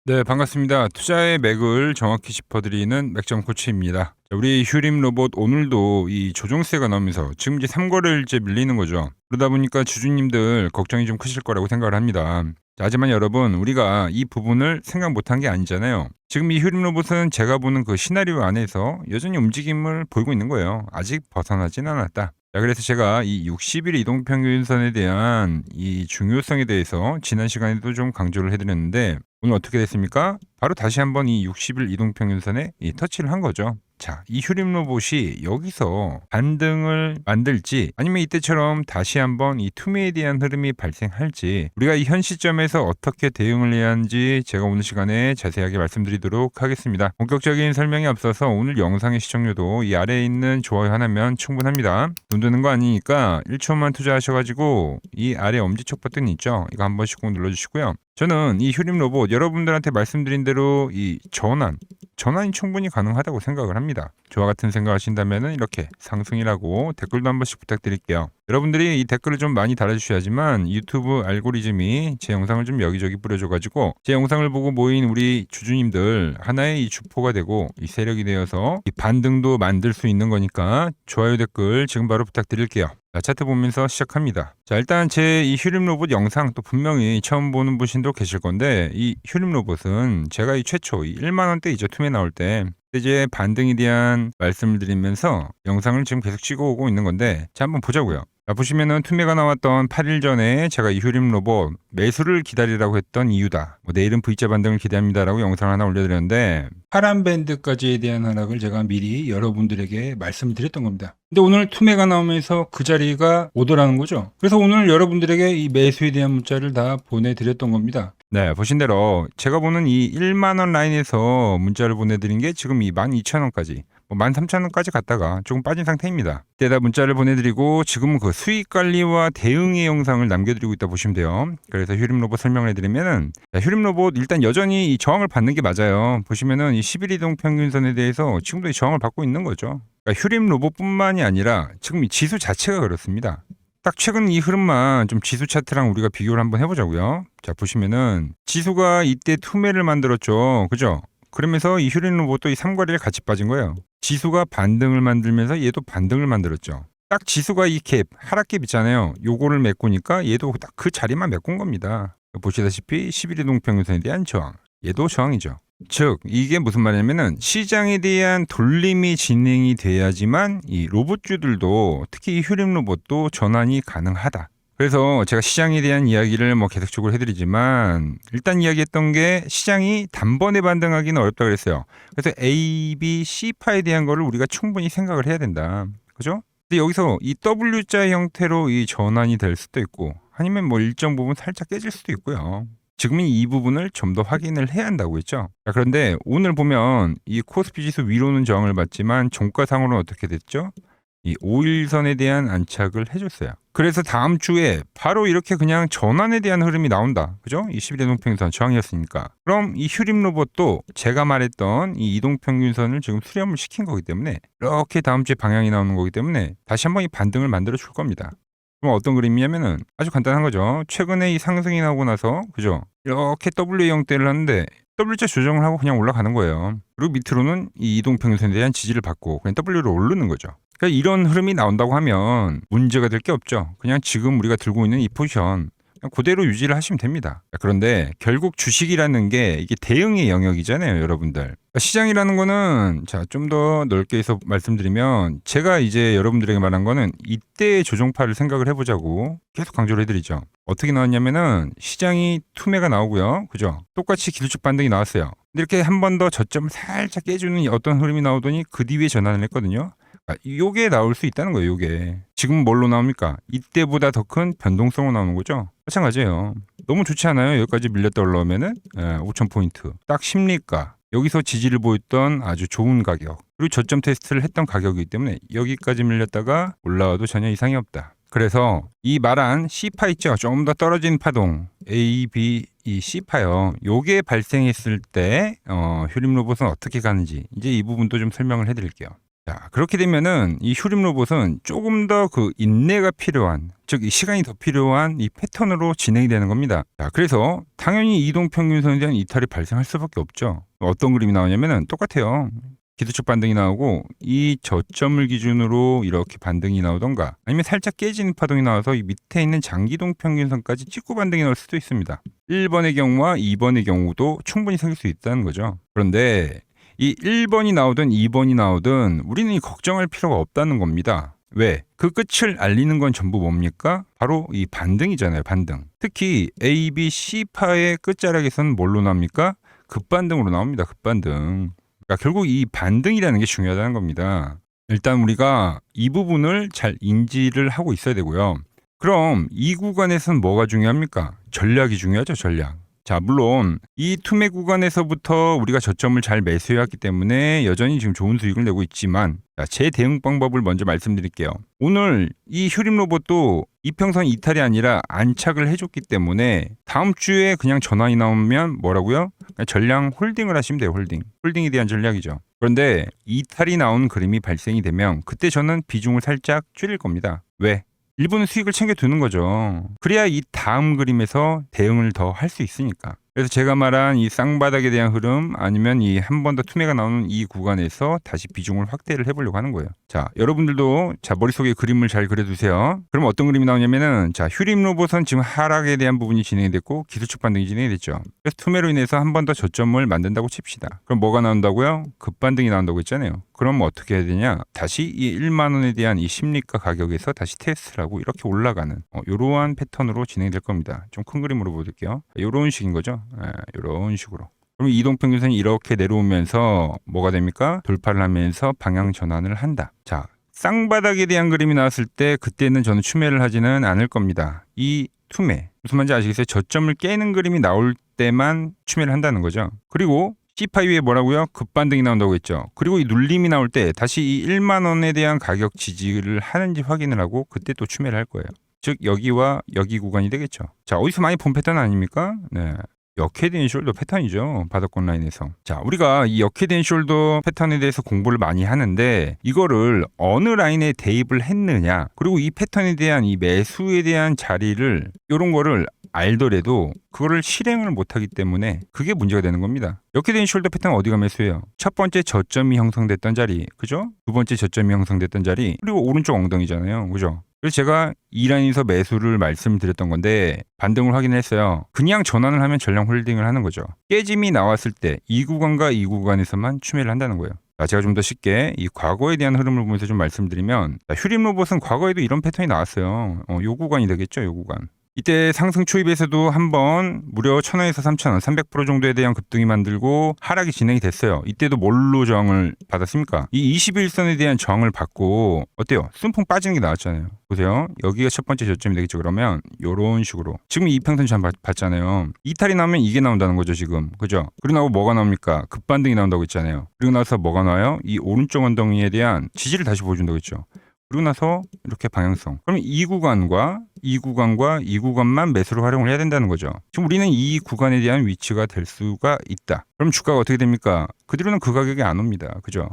네, 반갑습니다. 투자의 맥을 정확히 짚어드리는 맥점 코치입니다. 자, 우리 휴림 로봇 오늘도 이 조종세가 나오면서 지금 이제 3거래일째 밀리는 거죠. 그러다 보니까 주주님들 걱정이 좀 크실 거라고 생각을 합니다. 자, 하지만 여러분, 우리가 이 부분을 생각 못한 게 아니잖아요. 지금 이 휴림 로봇은 제가 보는 그 시나리오 안에서 여전히 움직임을 보이고 있는 거예요. 아직 벗어나진 않았다. 자, 그래서 제가 이 60일 이동평균선에 대한 이 중요성에 대해서 지난 시간에도 좀 강조를 해드렸는데 오늘 어떻게 됐습니까? 바로 다시 한번 이 60일 이동평균선에 터치를 한 거죠. 자, 이 휴림 로봇이 여기서 반등을 만들지 아니면 이때처럼 다시 한번 이 투매에 대한 흐름이 발생할지 우리가 이 현 시점에서 어떻게 대응을 해야 하는지 제가 오늘 시간에 자세하게 말씀드리도록 하겠습니다. 본격적인 설명에 앞서서 오늘 영상의 시청료도 이 아래에 있는 좋아요 하나면 충분합니다. 돈 드는 거 아니니까 1초만 투자하셔가지고 이 아래 엄지척 버튼 있죠? 이거 한 번씩 꼭 눌러주시고요. 저는 이 휴림 로봇 여러분들한테 말씀드린 대로 이 전환이 충분히 가능하다고 생각을 합니다. 저와 같은 생각하신다면 이렇게 상승이라고 댓글도 한 번씩 부탁드릴게요. 여러분들이 이 댓글을 좀 많이 달아주셔야지만 유튜브 알고리즘이 제 영상을 좀 여기저기 뿌려줘가지고 제 영상을 보고 모인 우리 주주님들 하나의 이 주포가 되고 이 세력이 되어서 이 반등도 만들 수 있는 거니까 좋아요 댓글 지금 바로 부탁드릴게요. 자, 차트 보면서 시작합니다. 자, 일단 제 이 휴림 로봇 영상 또 분명히 처음 보는 분도 계실 건데 이 휴림 로봇은 제가 이 최초 1만 원대이죠. 투매 나올 때 이제 반등에 대한 말씀을 드리면서 영상을 지금 계속 찍어오고 있는 건데 자, 한번 보자고요. 자, 보시면은 투매가 나왔던 8일 전에 제가 이 휴림 로봇 매수를 기다리라고 했던 이유다. 내일은 V자 반등을 기대합니다라고 영상을 하나 올려드렸는데 파란 밴드까지에 대한 하락을 제가 미리 여러분들에게 말씀을 드렸던 겁니다. 근데 오늘 투매가 나오면서 그 자리가 오더라는 거죠. 그래서 오늘 여러분들에게 이 매수에 대한 문자를 다 보내드렸던 겁니다. 네, 보신 대로 제가 보는 이 1만 원 라인에서 문자를 보내드린 게 지금 이 12,000원까지 13,000원까지 갔다가 조금 빠진 상태입니다. 이때다 문자를 보내드리고 지금은 그 수익 관리와 대응의 영상을 남겨드리고 있다 보시면 돼요. 그래서 휴림 로봇 설명을 해드리면은 휴림 로봇 일단 여전히 이 저항을 받는 게 맞아요. 보시면은 이 10일 이동 평균선에 대해서 지금도 이 저항을 받고 있는 거죠. 그러니까 휴림 로봇뿐만이 아니라 지금 이 지수 자체가 그렇습니다. 딱 최근 이 흐름만 좀 지수 차트랑 우리가 비교를 한번 해보자고요. 자, 보시면은 지수가 이때 투매를 만들었죠. 그죠? 그러면서 이 휴림 로봇도 이 3거래를 같이 빠진 거예요. 지수가 반등을 만들면서 얘도 반등을 만들었죠. 딱 지수가 이 갭, 하락갭 있잖아요. 요거를 메꾸니까 얘도 딱 그 자리만 메꾼 겁니다. 보시다시피 11일 동평균선에 대한 저항. 얘도 저항이죠. 즉 이게 무슨 말이냐면은 시장에 대한 돌림이 진행이 돼야지만 이 로봇주들도 특히 이 휴림 로봇도 전환이 가능하다. 그래서 제가 시장에 대한 이야기를 계속적으로 해드리지만 일단 이야기했던 게 시장이 단번에 반등하기는 어렵다 그랬어요. 그래서 A, B, C파에 대한 거를 우리가 충분히 생각을 해야 된다. 그죠? 근데 여기서 이 W자 형태로 이 전환이 될 수도 있고 아니면 일정 부분 살짝 깨질 수도 있고요. 지금은 이 부분을 좀 더 확인을 해야 한다고 했죠. 자, 그런데 오늘 보면 이 코스피 지수 위로는 저항을 받지만 종가상으로는 어떻게 됐죠? 이 5일선에 대한 안착을 해줬어요. 그래서 다음 주에 바로 이렇게 그냥 전환에 대한 흐름이 나온다. 그죠? 이 11일 이동평균선 저항이었으니까. 그럼 이 휴림 로봇도 제가 말했던 이 이동평균선을 지금 수렴을 시킨 거기 때문에 이렇게 다음 주에 방향이 나오는 거기 때문에 다시 한번 이 반등을 만들어 줄 겁니다. 그럼 어떤 그림이냐면은 아주 간단한 거죠. 최근에 이 상승이 나오고 나서 그죠? 이렇게 W 형태를 하는데 W자 조정을 하고 그냥 올라가는 거예요. 그리고 밑으로는 이 이동평균선에 대한 지지를 받고 그냥 W를 오르는 거죠. 그러니까 이런 흐름이 나온다고 하면 문제가 될 게 없죠. 그냥 지금 우리가 들고 있는 이 포지션 그냥 그대로 유지를 하시면 됩니다. 그런데 결국 주식이라는 게 이게 대응의 영역이잖아요, 여러분들. 시장이라는 거는 좀 더 넓게 해서 말씀드리면 제가 이제 여러분들에게 말한 거는 이때의 조정파를 생각을 해보자고 계속 강조를 해드리죠. 어떻게 나왔냐면은 시장이 투매가 나오고요. 그죠? 똑같이 기술적 반등이 나왔어요. 근데 이렇게 한 번 더 저점을 살짝 깨주는 어떤 흐름이 나오더니 그 뒤에 전환을 했거든요. 요게 나올 수 있다는 거예요, 요게. 지금 뭘로 나옵니까? 이때보다 더 큰 변동성으로 나오는 거죠. 마찬가지예요. 너무 좋지 않아요? 여기까지 밀렸다 올라오면은 5,000포인트. 딱 심리가. 여기서 지지를 보였던 아주 좋은 가격. 그리고 저점 테스트를 했던 가격이기 때문에 여기까지 밀렸다가 올라와도 전혀 이상이 없다. 그래서 이 말한 C파 있죠? 조금 더 떨어진 파동. A, B, 이 C파요. 요게 발생했을 때 휴림 로봇은 어떻게 가는지 이제 이 부분도 좀 설명을 해드릴게요. 자, 그렇게 되면은 이 휴림 로봇은 조금 더 그 인내가 필요한, 즉 이 시간이 더 필요한 이 패턴으로 진행이 되는 겁니다. 자, 그래서 당연히 이동 평균선에 대한 이탈이 발생할 수밖에 없죠. 어떤 그림이 나오냐면은 똑같아요. 기도축 반등이 나오고 이 저점을 기준으로 이렇게 반등이 나오던가, 아니면 살짝 깨지는 파동이 나와서 이 밑에 있는 장기동 평균선까지 찍고 반등이 나올 수도 있습니다. 1번의 경우와 2번의 경우도 충분히 생길 수 있다는 거죠. 그런데 이 1번이 나오든 2번이 나오든 우리는 이 걱정할 필요가 없다는 겁니다. 왜? 그 끝을 알리는 건 전부 뭡니까? 바로 이 반등이잖아요. 반등. 특히 A, B, C파의 끝자락에서는 뭘로 나옵니까? 급반등으로 나옵니다. 급반등. 그러니까 결국 이 반등이라는 게 중요하다는 겁니다. 일단 우리가 이 부분을 잘 인지를 하고 있어야 되고요. 그럼 이 구간에서는 뭐가 중요합니까? 전략이 중요하죠. 전략. 자, 물론 이 투매 구간에서부터 우리가 저점을 잘 매수해왔기 때문에 여전히 지금 좋은 수익을 내고 있지만, 제 대응 방법을 먼저 말씀드릴게요. 오늘 이 휴림 로봇도 이평선 이탈이 아니라 안착을 해줬기 때문에 다음 주에 그냥 전환이 나오면 뭐라고요? 전량 홀딩을 하시면 돼요. 홀딩에 대한 전략이죠. 그런데 이탈이 나온 그림이 발생이 되면 그때 저는 비중을 살짝 줄일 겁니다. 왜? 일부는 수익을 챙겨두는 거죠. 그래야 이 다음 그림에서 대응을 더 할 수 있으니까. 그래서 제가 말한 이 쌍바닥에 대한 흐름, 아니면 이 한 번 더 투매가 나오는 이 구간에서 다시 비중을 확대를 해보려고 하는 거예요. 자, 여러분들도 머릿속에 그림을 잘 그려두세요. 그럼 어떤 그림이 나오냐면은, 휴림 로봇은 지금 하락에 대한 부분이 진행이 됐고 기술축 반등이 진행이 됐죠. 그래서 투매로 인해서 한 번 더 저점을 만든다고 칩시다. 그럼 뭐가 나온다고요? 급반등이 나온다고 했잖아요. 그럼 어떻게 해야 되냐? 다시 이 1만 원에 대한 이 심리가 가격에서 다시 테스트를 하고 이렇게 올라가는 이러한 패턴으로 진행될 겁니다. 좀 큰 그림으로 보여드릴게요. 이런 식인 거죠. 이런 식으로. 그럼 이동평균선이 이렇게 내려오면서 뭐가 됩니까? 돌파를 하면서 방향 전환을 한다. 자, 쌍바닥에 대한 그림이 나왔을 때 그때는 저는 추매를 하지는 않을 겁니다. 이 투매, 무슨 말인지 아시겠어요? 저점을 깨는 그림이 나올 때만 추매를 한다는 거죠. 그리고 C파 위에 뭐라고요? 급반등이 나온다고 했죠. 그리고 이 눌림이 나올 때 다시 이 1만 원에 대한 가격 지지를 하는지 확인을 하고 그때 또 추매를 할 거예요. 즉 여기와 여기 구간이 되겠죠. 자, 어디서 많이 본 패턴 아닙니까? 네. 역헤드앤 숄더 패턴이죠. 바닥권 라인에서. 자, 우리가 이 역헤드앤 숄더 패턴에 대해서 공부를 많이 하는데 이거를 어느 라인에 대입을 했느냐, 그리고 이 패턴에 대한 이 매수에 대한 자리를, 이런 거를 알더라도 그거를 실행을 못하기 때문에 그게 문제가 되는 겁니다. 역헤드앤 숄더 패턴 어디가 매수예요? 첫 번째 저점이 형성됐던 자리, 그죠? 두 번째 저점이 형성됐던 자리, 그리고 오른쪽 엉덩이잖아요. 그죠? 그래서 제가 이 라인에서 매수를 말씀드렸던 건데 반등을 확인했어요. 그냥 전환을 하면 전량 홀딩을 하는 거죠. 깨짐이 나왔을 때 이 구간과 이 구간에서만 추매를 한다는 거예요. 제가 좀 더 쉽게 이 과거에 대한 흐름을 보면서 좀 말씀드리면, 휴림 로봇은 과거에도 이런 패턴이 나왔어요. 요 구간이 되겠죠. 요 구간. 이때 상승 초입에서도 한번 무려 1,000원에서 3,000원, 300% 정도에 대한 급등이 만들고 하락이 진행이 됐어요. 이때도 뭘로 저항을 받았습니까? 이 21선에 대한 저항을 받고 어때요? 순풍 빠지는 게 나왔잖아요. 보세요. 여기가 첫 번째 저점이 되겠죠. 그러면 이런 식으로 지금 이평선 전 봤잖아요. 이탈이 나오면 이게 나온다는 거죠. 지금. 그죠? 그리고 나고 뭐가 나옵니까? 급반등이 나온다고 했잖아요. 그리고 나서 뭐가 나와요? 이 오른쪽 엉덩이에 대한 지지를 다시 보여준다고 했죠. 그리고 나서 이렇게 방향성. 그럼 이 구간과 이 구간만 매수로 활용을 해야 된다는 거죠. 지금 우리는 이 구간에 대한 위치가 될 수가 있다. 그럼 주가가 어떻게 됩니까? 그 뒤로는 그 가격이 안 옵니다. 그죠?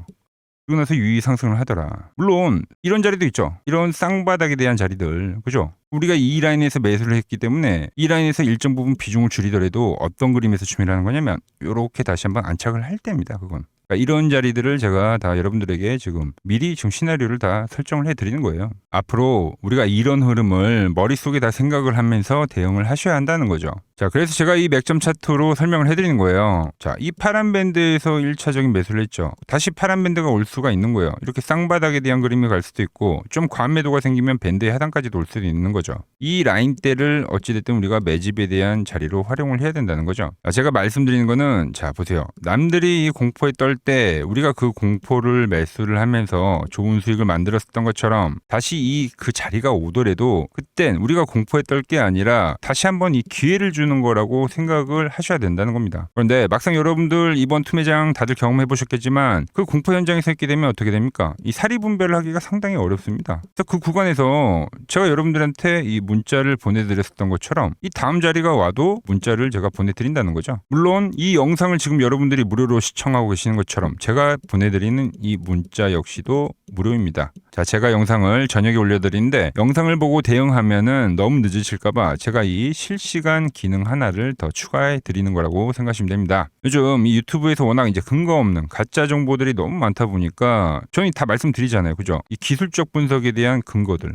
그러고 나서 유의 상승을 하더라. 물론 이런 자리도 있죠. 이런 쌍바닥에 대한 자리들. 그죠? 우리가 이 라인에서 매수를 했기 때문에 이 라인에서 일정 부분 비중을 줄이더라도 어떤 그림에서 추매를 하는 거냐면 이렇게 다시 한번 안착을 할 때입니다. 그건. 그러니까 이런 자리들을 제가 다 여러분들에게 지금 미리 지금 시나리오를 다 설정을 해드리는 거예요. 앞으로 우리가 이런 흐름을 머릿속에 다 생각을 하면서 대응을 하셔야 한다는 거죠. 자, 그래서 제가 이 맥점 차트로 설명을 해드리는 거예요. 자, 이 파란 밴드에서 1차적인 매수를 했죠. 다시 파란 밴드가 올 수가 있는 거예요. 이렇게 쌍바닥에 대한 그림이 갈 수도 있고 좀 과매도가 생기면 밴드의 하단까지도 올 수도 있는 거죠. 이 라인대를 어찌됐든 우리가 매집에 대한 자리로 활용을 해야 된다는 거죠. 제가 말씀드리는 거는, 자, 보세요. 남들이 이 공포에 떨 때 우리가 그 공포를 매수를 하면서 좋은 수익을 만들었던 것처럼 다시 그 자리가 오더라도 그땐 우리가 공포에 떨 게 아니라 다시 한번 이 기회를 주는 거라고 생각을 하셔야 된다는 겁니다. 그런데 막상 여러분들 이번 투매장 다들 경험해 보셨겠지만 그 공포 현장에서 있게 되면 어떻게 됩니까? 이 사리 분별을 하기가 상당히 어렵습니다. 그래서 그 구간에서 제가 여러분들한테 이 문자를 보내드렸었던 것처럼 이 다음 자리가 와도 문자를 제가 보내드린다는 거죠. 물론 이 영상을 지금 여러분들이 무료로 시청하고 계시는 것처럼 제가 보내드리는 이 문자 역시도 무료입니다. 자, 제가 영상을 저녁에 올려드리는데 영상을 보고 대응하면은 너무 늦으실까봐 제가 이 실시간 기능 하나를 더 추가해 드리는 거라고 생각하시면 됩니다. 요즘 이 유튜브에서 워낙 이제 근거 없는 가짜 정보들이 너무 많다 보니까 저는 다 말씀드리잖아요. 그죠? 이 기술적 분석에 대한 근거들,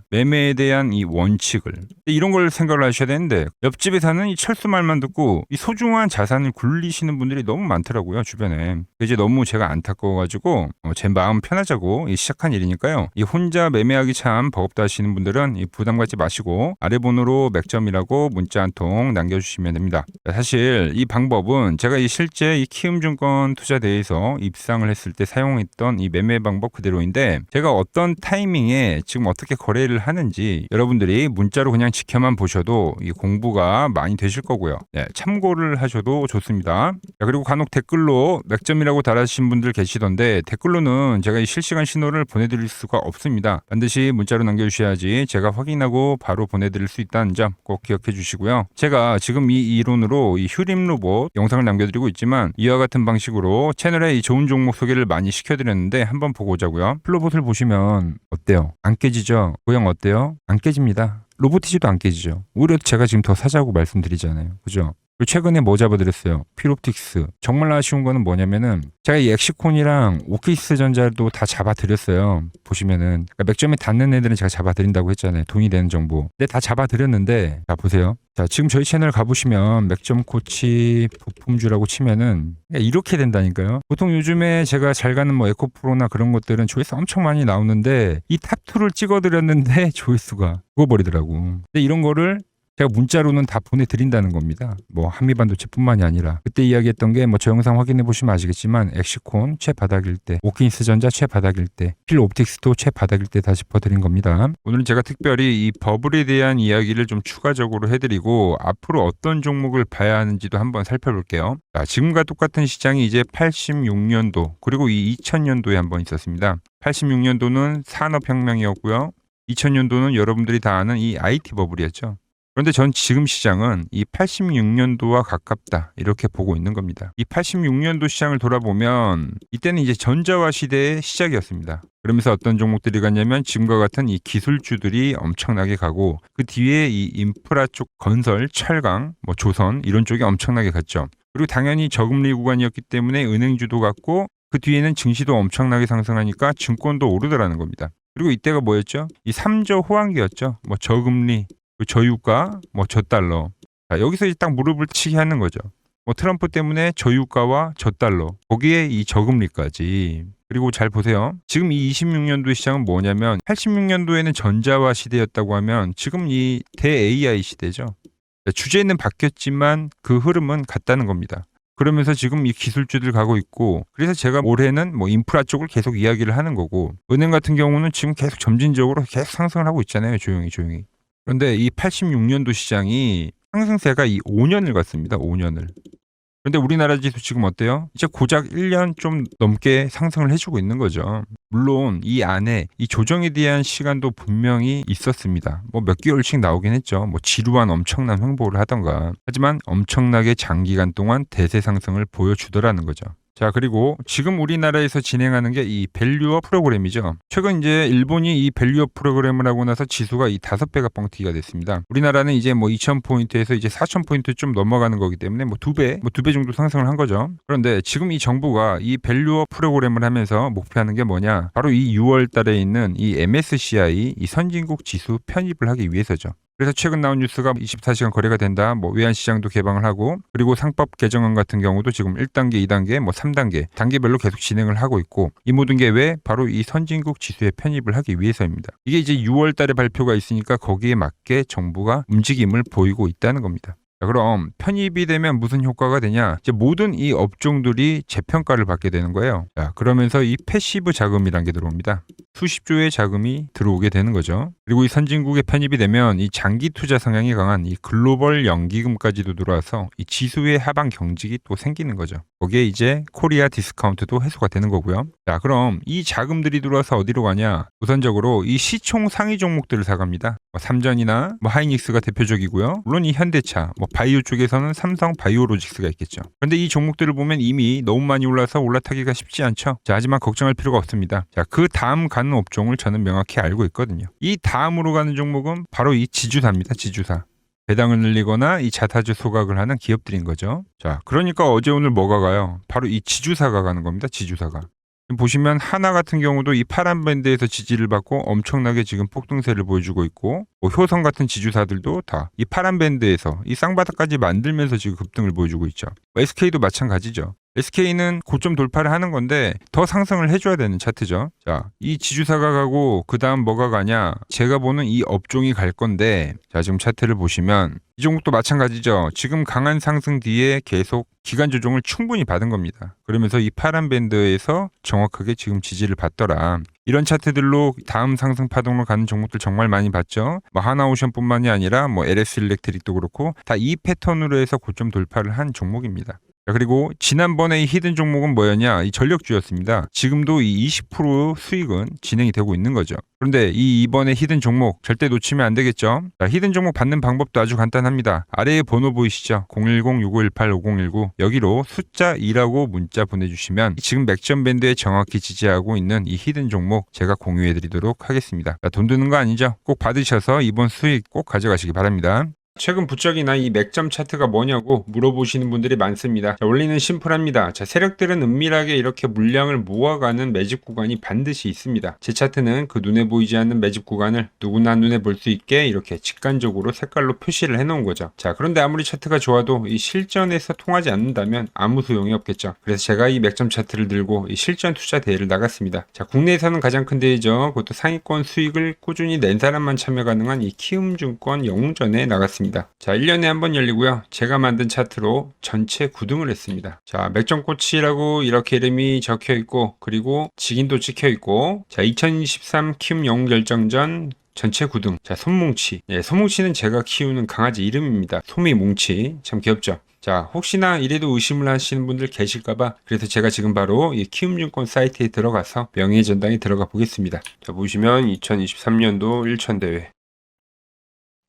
매매에 대한 이 원칙을 이런 걸 생각을 하셔야 되는데 옆집에 사는 이 철수 말만 듣고 이 소중한 자산을 굴리시는 분들이 너무 많더라고요. 주변에. 이제 너무 제가 안타까워가지고 제 마음 편하자고 시작한 일이니까요. 이 혼자 매매하기 참 버겁다 하시는 분들은 이 부담 갖지 마시고 아래 번호로 맥점이라고 문자 한 통 남겨주시면 됩니다. 사실 이 방법은 제가 이 실제 이 키움증권 투자대회에서 입상을 했을 때 사용했던 이 매매 방법 그대로인데 제가 어떤 타이밍에 지금 어떻게 거래를 하는지 여러분들이 문자로 그냥 지켜만 보셔도 이 공부가 많이 되실 거고요. 네, 참고를 하셔도 좋습니다. 자, 그리고 간혹 댓글로 맥점이라고 달아주신 분들 계시던데 댓글로는 제가 이 실시간 신호를 보내드릴 수가 없습니다. 반드시 문자로 남겨주셔야지 제가 확인하고 바로 보내드릴 수 있다는 점 꼭 기억해 주시고요. 제가 지금 이 이론으로 이 휴림 로봇 영상을 남겨드리고 있지만 이와 같은 방식으로 채널에 이 좋은 종목 소개를 많이 시켜드렸는데 한번 보고 오자고요. 플로봇을 보시면 어때요? 안 깨지죠? 모양 어때요? 안 깨집니다. 로보티지도 안 깨지죠. 오히려 제가 지금 더 사자고 말씀드리잖아요. 그죠? 최근에 뭐 잡아드렸어요? 필옵틱스. 정말 아쉬운 거는 뭐냐면은 제가 이 엑시콘이랑 오키스 전자도 다 잡아드렸어요. 보시면은 그러니까 맥점에 닿는 애들은 제가 잡아드린다고 했잖아요. 돈이 되는 정보. 근데 다 잡아드렸는데 자 보세요. 자 지금 저희 채널 가보시면 맥점 코치 부품주라고 치면은 이렇게 된다니까요. 보통 요즘에 제가 잘 가는 뭐 에코프로나 그런 것들은 조회수 엄청 많이 나오는데 이 탑2를 찍어드렸는데 조회수가 죽어버리더라고. 근데 이런 거를 제가 문자로는 다 보내드린다는 겁니다. 뭐 한미반도체뿐만이 아니라 그때 이야기했던 게 뭐 저 영상 확인해 보시면 아시겠지만 엑시콘 최바닥일 때, 오킨스 전자 최바닥일 때, 필옵틱스도 최바닥일 때 다 짚어드린 겁니다. 오늘은 제가 특별히 이 버블에 대한 이야기를 좀 추가적으로 해드리고 앞으로 어떤 종목을 봐야 하는지도 한번 살펴볼게요. 자, 지금과 똑같은 시장이 이제 86년도 그리고 이 2000년도에 한번 있었습니다. 86년도는 산업혁명이었고요. 2000년도는 여러분들이 다 아는 이 IT 버블이었죠. 그런데 전 지금 시장은 이 86년도와 가깝다 이렇게 보고 있는 겁니다. 이 86년도 시장을 돌아보면 이때는 이제 전자화 시대의 시작이었습니다. 그러면서 어떤 종목들이 갔냐면 지금과 같은 이 기술주들이 엄청나게 가고 그 뒤에 이 인프라 쪽 건설, 철강, 뭐 조선 이런 쪽이 엄청나게 갔죠. 그리고 당연히 저금리 구간이었기 때문에 은행주도 갔고 그 뒤에는 증시도 엄청나게 상승하니까 증권도 오르더라는 겁니다. 그리고 이때가 뭐였죠? 이 3조 호황기였죠. 뭐 저금리 저유가, 뭐 저달러. 자, 여기서 이제 딱 무릎을 치게 하는 거죠. 뭐 트럼프 때문에 저유가와 저달러, 거기에 이 저금리까지. 그리고 잘 보세요. 지금 이 26년도 시장은 뭐냐면 86년도에는 전자화 시대였다고 하면 지금 이 대 AI 시대죠. 주제는 바뀌었지만 그 흐름은 같다는 겁니다. 그러면서 지금 이 기술주들 가고 있고 그래서 제가 올해는 뭐 인프라 쪽을 계속 이야기를 하는 거고 은행 같은 경우는 지금 계속 점진적으로 계속 상승을 하고 있잖아요. 조용히. 그런데 이 86년도 시장이 상승세가 이 5년을 갔습니다. 5년을. 그런데 우리나라 지수 지금 어때요? 이제 고작 1년 좀 넘게 상승을 해주고 있는 거죠. 물론 이 안에 이 조정에 대한 시간도 분명히 있었습니다. 뭐 몇 개월씩 나오긴 했죠. 뭐 지루한 엄청난 횡보를 하던가. 하지만 엄청나게 장기간 동안 대세 상승을 보여주더라는 거죠. 자, 그리고 지금 우리나라에서 진행하는 게 이 밸류업 프로그램이죠. 최근 이제 일본이 이 밸류업 프로그램을 하고 나서 지수가 이 5배가 뻥튀기가 됐습니다. 우리나라는 이제 뭐 2000포인트에서 이제 4000포인트 좀 넘어가는 거기 때문에 뭐 2배 정도 상승을 한 거죠. 그런데 지금 이 정부가 이 밸류업 프로그램을 하면서 목표하는 게 뭐냐? 바로 이 6월 달에 있는 이 MSCI 이 선진국 지수 편입을 하기 위해서죠. 그래서 최근 나온 뉴스가 24시간 거래가 된다. 뭐 외환시장도 개방을 하고 그리고 상법 개정안 같은 경우도 지금 1단계, 2단계, 뭐 3단계 단계별로 계속 진행을 하고 있고 이 모든 게 왜? 바로 이 선진국 지수에 편입을 하기 위해서입니다. 이게 이제 6월 달에 발표가 있으니까 거기에 맞게 정부가 움직임을 보이고 있다는 겁니다. 자, 그럼 편입이 되면 무슨 효과가 되냐? 이제 모든 이 업종들이 재평가를 받게 되는 거예요. 자, 그러면서 이 패시브 자금이라는 게 들어옵니다. 수십 조의 자금이 들어오게 되는 거죠. 그리고 이 선진국에 편입이 되면 이 장기 투자 성향이 강한 이 글로벌 연기금까지도 들어와서 이 지수의 하방 경직이 또 생기는 거죠. 거기에 이제 코리아 디스카운트도 해소가 되는 거고요. 자, 그럼 이 자금들이 들어와서 어디로 가냐? 우선적으로 이 시총 상위 종목들을 사갑니다. 삼전이나 하이닉스가 대표적이고요. 물론 이 현대차, 바이오 쪽에서는 삼성 바이오로직스가 있겠죠. 그런데 이 종목들을 보면 이미 너무 많이 올라서 올라타기가 쉽지 않죠. 자, 하지만 걱정할 필요가 없습니다. 자, 그 다음 가는 업종을 저는 명확히 알고 있거든요. 이 다음으로 가는 종목은 바로 이 지주사입니다. 지주사. 배당을 늘리거나 이 자사주 소각을 하는 기업들인 거죠. 자, 그러니까 어제 오늘 뭐가 가요? 바로 이 지주사가 가는 겁니다. 지주사가. 보시면 하나 같은 경우도 이 파란 밴드에서 지지를 받고 엄청나게 지금 폭등세를 보여주고 있고, 효성 같은 지주사들도 다 이 파란 밴드에서 이 쌍바닥까지 만들면서 지금 급등을 보여주고 있죠. SK도 마찬가지죠. SK는 고점 돌파를 하는 건데 더 상승을 해줘야 되는 차트죠. 자, 이 지주사가 가고 그 다음 뭐가 가냐? 제가 보는 이 업종이 갈 건데, 자, 지금 차트를 보시면 이 종목도 마찬가지죠. 지금 강한 상승 뒤에 계속 기간 조정을 충분히 받은 겁니다. 그러면서 이 파란 밴드에서 정확하게 지금 지지를 받더라. 이런 차트들로 다음 상승 파동으로 가는 종목들 정말 많이 봤죠. 하나오션뿐만이 아니라 LS 일렉트릭도 그렇고 다 이 패턴으로 해서 고점 돌파를 한 종목입니다. 자, 그리고 지난번에 이 히든 종목은 뭐였냐? 이 전력주였습니다. 지금도 이 20% 수익은 진행이 되고 있는 거죠. 그런데 이번에 히든 종목 절대 놓치면 안 되겠죠? 자, 히든 종목 받는 방법도 아주 간단합니다. 아래에 번호 보이시죠? 010-6518-5019 여기로 숫자 2라고 문자 보내주시면 지금 맥점 밴드에 정확히 지지하고 있는 이 히든 종목 제가 공유해드리도록 하겠습니다. 자, 돈 드는 거 아니죠? 꼭 받으셔서 이번 수익 꼭 가져가시기 바랍니다. 최근 부적이나 이 맥점 차트가 뭐냐고 물어보시는 분들이 많습니다. 자, 원리는 심플합니다. 자, 세력들은 은밀하게 이렇게 물량을 모아가는 매집 구간이 반드시 있습니다. 제 차트는 그 눈에 보이지 않는 매집 구간을 누구나 눈에 볼 수 있게 이렇게 직관적으로 색깔로 표시를 해놓은 거죠. 자, 그런데 아무리 차트가 좋아도 이 실전에서 통하지 않는다면 아무 소용이 없겠죠. 그래서 제가 이 맥점 차트를 들고 이 실전 투자 대회를 나갔습니다. 자, 국내에서는 가장 큰 대회죠. 그것도 상위권 수익을 꾸준히 낸 사람만 참여 가능한 이 키움증권 영웅전에 나갔습니다. 자, 1년에 한 번 열리고요. 제가 만든 차트로 전체 9등을 했습니다. 자, 맥점코치라고 이렇게 이름이 적혀 있고, 그리고 직인도 찍혀 있고, 자, 2023 키움 영웅 결정전 전체 9등. 자, 솜뭉치. 예, 솜뭉치는 제가 키우는 강아지 이름입니다. 솜이뭉치. 참 귀엽죠? 자, 혹시나 이래도 의심을 하시는 분들 계실까봐 그래서 제가 지금 바로 이 키움증권 사이트에 들어가서 명예의 전당에 들어가 보겠습니다. 자, 보시면 2023년도 1천대회.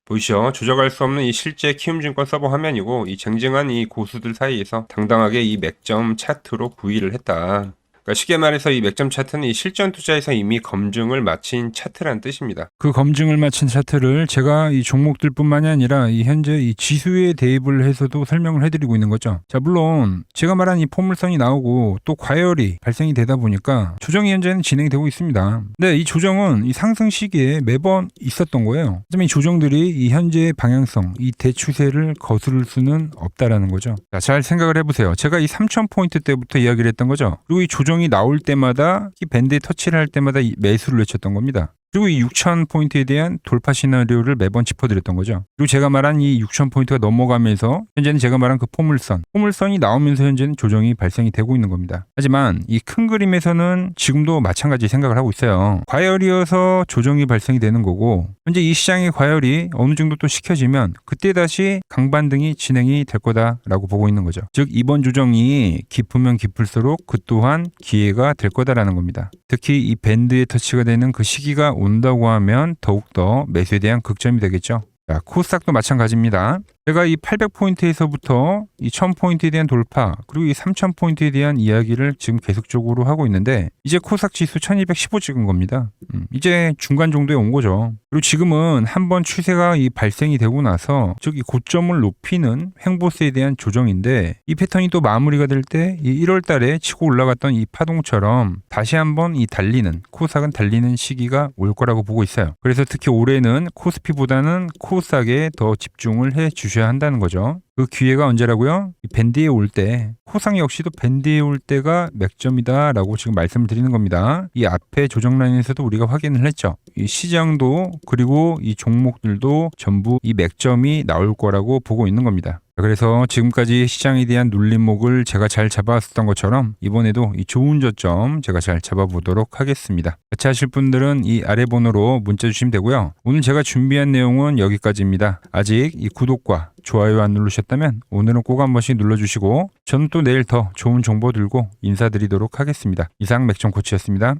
보이시죠? 조작할 수 없는 이 실제 키움증권 서버 화면이고, 이 쟁쟁한 이 고수들 사이에서 당당하게 이 맥점 차트로 구의를 했다. 그러니까 쉽게 말해서 이 맥점 차트는 이 실전 투자에서 이미 검증을 마친 차트란 뜻입니다. 그 검증을 마친 차트를 제가 이 종목들뿐만이 아니라 이 현재 이 지수에 대입을 해서도 설명을 해드리고 있는 거죠. 자, 물론 제가 말한 이 포물선이 나오고 또 과열이 발생이 되다 보니까 조정이 현재는 진행이 되고 있습니다. 근데 이 조정은 이 상승 시기에 매번 있었던 거예요. 하지만 이 조정들이 이 현재의 방향성, 이 대추세를 거스를 수는 없다라는 거죠. 자, 잘 생각을 해보세요. 제가 이 3,000포인트 때부터 이야기를 했던 거죠. 그리고 이 조정이 나올 때마다 이 밴드에 터치를 할 때마다 이 매수를 외쳤던 겁니다. 그리고 이 6,000포인트에 대한 돌파 시나리오를 매번 짚어드렸던 거죠. 그리고 제가 말한 이 6,000포인트가 넘어가면서 현재는 제가 말한 그 포물선이 나오면서 현재는 조정이 발생이 되고 있는 겁니다. 하지만 이 큰 그림에서는 지금도 마찬가지 생각을 하고 있어요. 과열이어서 조정이 발생이 되는 거고, 현재 이 시장의 과열이 어느 정도 또 식혀지면 그때 다시 강반등이 진행이 될 거다라고 보고 있는 거죠. 즉 이번 조정이 깊으면 깊을수록 그 또한 기회가 될 거다라는 겁니다. 특히 이 밴드에 터치가 되는 그 시기가 온다고 하면 더욱더 매수에 대한 극점이 되겠죠. 자, 코스닥도 마찬가지입니다. 제가 이 800포인트에서부터 이 1000포인트에 대한 돌파, 그리고 이 3000포인트에 대한 이야기를 지금 계속적으로 하고 있는데, 이제 코스닥 지수 1215 찍은 겁니다. 이제 중간 정도에 온 거죠. 그리고 지금은 한번 추세가 이 발생이 되고 나서, 즉 이 고점을 높이는 횡보세에 대한 조정인데, 이 패턴이 또 마무리가 될 때 이 1월 달에 치고 올라갔던 이 파동처럼 다시 한번 이 코스닥은 달리는 시기가 올 거라고 보고 있어요. 그래서 특히 올해는 코스피보다는 코스닥에 더 집중을 해 주셔야 한다는 거죠. 그 기회가 언제라고요? 밴드에 올 때, 코스닥 역시도 밴드에 올 때가 맥점이다라고 지금 말씀을 드리는 겁니다. 이 앞에 조정 라인에서도 우리가 확인을 했죠. 이 시장도 그리고 이 종목들도 전부 이 맥점이 나올 거라고 보고 있는 겁니다. 그래서 지금까지 시장에 대한 눌림목을 제가 잘 잡아왔었던 것처럼 이번에도 이 좋은 저점 제가 잘 잡아보도록 하겠습니다. 같이 하실 분들은 이 아래 번호로 문자 주시면 되고요. 오늘 제가 준비한 내용은 여기까지입니다. 아직 이 구독과 좋아요 안 누르셨다면 오늘은 꼭 한 번씩 눌러주시고 저는 또 내일 더 좋은 정보 들고 인사드리도록 하겠습니다. 이상 맥정코치였습니다.